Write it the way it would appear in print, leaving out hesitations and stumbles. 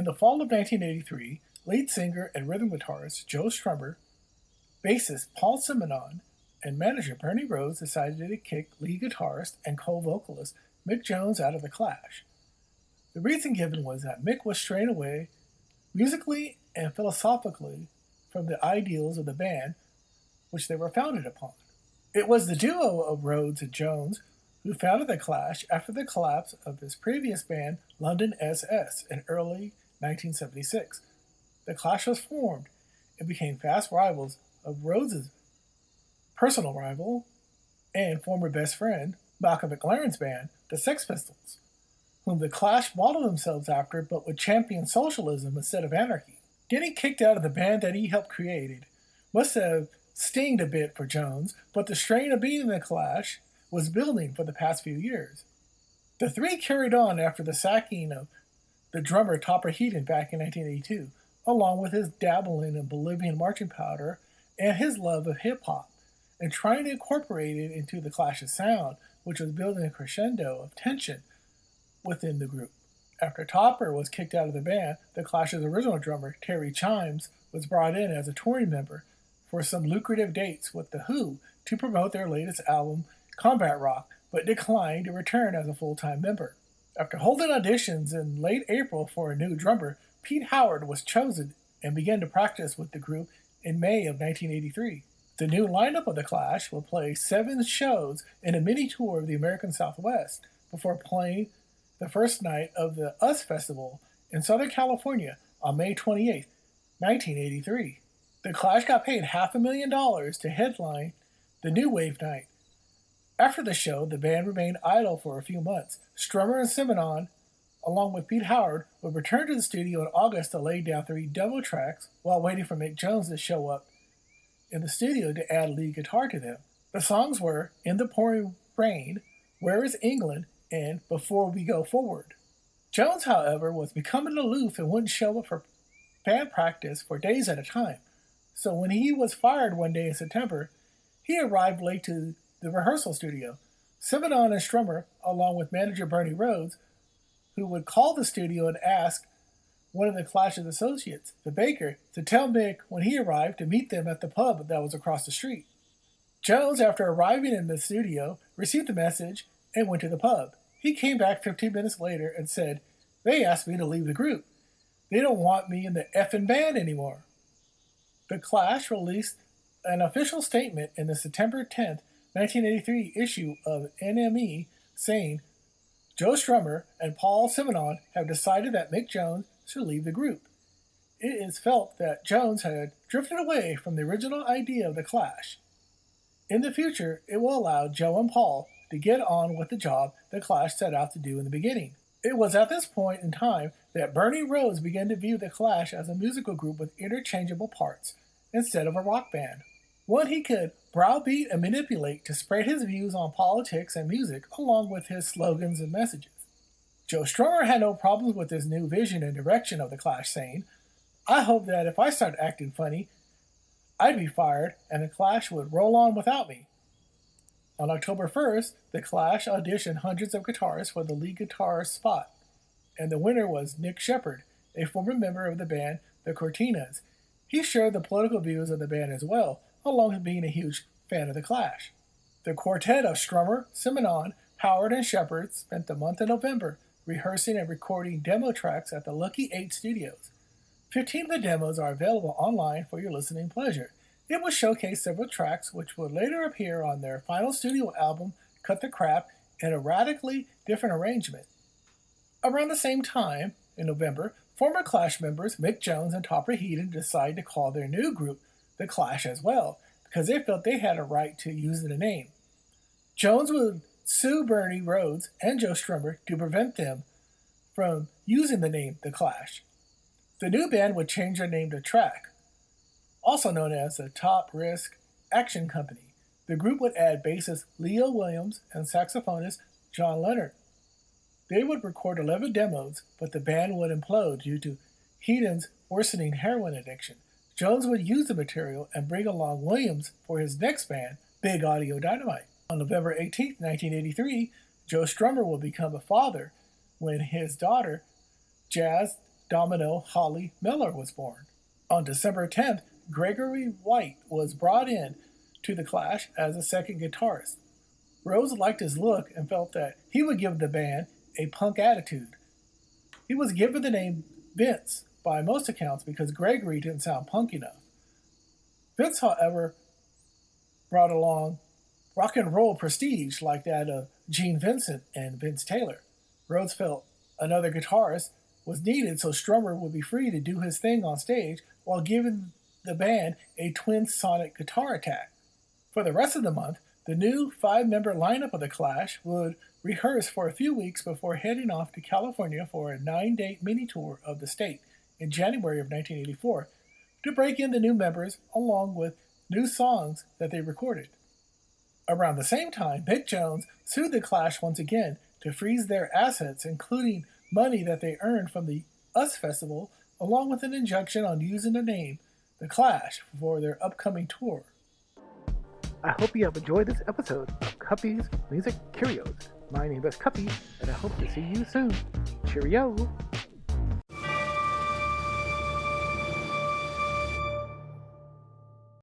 In the fall of 1983, lead singer and rhythm guitarist Joe Strummer, bassist Paul Simonon, and manager Bernie Rhodes decided to kick lead guitarist and co-vocalist Mick Jones out of The Clash. The reason given was that Mick was straying away musically and philosophically from the ideals of the band which they were founded upon. It was the duo of Rhodes and Jones who founded The Clash after the collapse of his previous band London SS in early 1976. The Clash was formed and became fast rivals of Rhodes' personal rival and former best friend, Malcolm McLaren's band, the Sex Pistols, whom the Clash modeled themselves after but would champion socialism instead of anarchy. Getting kicked out of the band that he helped create must have stinged a bit for Jones, but the strain of being in the Clash was building for the past few years. The three carried on after the sacking of the drummer Topper Headon back in 1982, along with his dabbling in Bolivian marching powder and his love of hip-hop, and trying to incorporate it into the Clash's sound, which was building a crescendo of tension within the group. After Topper was kicked out of the band, the Clash's original drummer, Terry Chimes, was brought in as a touring member for some lucrative dates with The Who to promote their latest album, Combat Rock, but declined to return as a full-time member. After holding auditions in late April for a new drummer, Pete Howard was chosen and began to practice with the group in May of 1983. The new lineup of The Clash will play 7 shows in a mini tour of the American Southwest before playing the first night of the US Festival in Southern California on May 28, 1983. The Clash got paid $500,000 to headline the New Wave night. After the show, the band remained idle for a few months. Strummer and Simonon, along with Pete Howard, would return to the studio in August to lay down 3 demo tracks while waiting for Mick Jones to show up in the studio to add lead guitar to them. The songs were In the Pouring Rain, Where is England, and Before We Go Forward. Jones, however, was becoming aloof and wouldn't show up for band practice for days at a time. So when he was fired one day in September, he arrived late to the rehearsal studio. Simonon and Strummer, along with manager Bernie Rhodes, who would call the studio and ask one of the Clash's associates, the baker, to tell Mick when he arrived to meet them at the pub that was across the street. Jones, after arriving in the studio, received the message and went to the pub. He came back 15 minutes later and said, "They asked me to leave the group. They don't want me in the effing band anymore." The Clash released an official statement in the September 10, 1983 issue of NME saying, Joe Strummer and Paul Simonon have decided that Mick Jones should leave the group. It is felt that Jones had drifted away from the original idea of the Clash. In the future, it will allow Joe and Paul to get on with the job the Clash set out to do in the beginning. It was at this point in time that Bernie Rhodes began to view the Clash as a musical group with interchangeable parts instead of a rock band, one he could browbeat and manipulate to spread his views on politics and music along with his slogans and messages. Joe Strummer had no problems with this new vision and direction of the Clash, saying, "I hope that if I start acting funny, I'd be fired and the Clash would roll on without me." On October 1st, the Clash auditioned hundreds of guitarists for the lead guitarist spot, and the winner was Nick Sheppard, a former member of the band The Cortinas. He shared the political views of the band as well, along with being a huge fan of the Clash. The quartet of Strummer, Simonon, Howard, and Sheppard spent the month of November rehearsing and recording demo tracks at the Lucky 8 Studios. 15 of the demos are available online for your listening pleasure. It will showcase several tracks which would later appear on their final studio album, Cut the Crap, in a radically different arrangement. Around the same time, in November, former Clash members Mick Jones and Topper Headon decided to call their new group The Clash as well, because they felt they had a right to use the name. Jones would sue Bernie Rhodes and Joe Strummer to prevent them from using the name The Clash. The new band would change their name to Track, also known as the Top Risk Action Company. The group would add bassist Leo Williams and saxophonist John Leonard. They would record 11 demos, but the band would implode due to Headon's worsening heroin addiction. Jones would use the material and bring along Williams for his next band, Big Audio Dynamite. On November 18, 1983, Joe Strummer will become a father when his daughter, Jazz Domino Holly Miller was born. On December 10th, Gregory White was brought in to the Clash as a second guitarist. Rhodes liked his look and felt that he would give the band a punk attitude. He was given the name Vince by most accounts because Gregory didn't sound punk enough. Vince, however, brought along rock and roll prestige like that of Gene Vincent and Vince Taylor. Rhodes felt another guitarist was needed so Strummer would be free to do his thing on stage while giving the band a twin sonic guitar attack. For the rest of the month, the new 5-member lineup of the Clash would rehearse for a few weeks before heading off to California for a 9-date mini-tour of the state in January of 1984 to break in the new members along with new songs that they recorded. Around the same time, Mick Jones sued the Clash once again to freeze their assets, including money that they earned from the US Festival, along with an injunction on using the name The Clash for their upcoming tour. I hope you have enjoyed this episode of Cuppy's Music Curios. My name is Cuppy, and I hope to see you soon. Cheerio!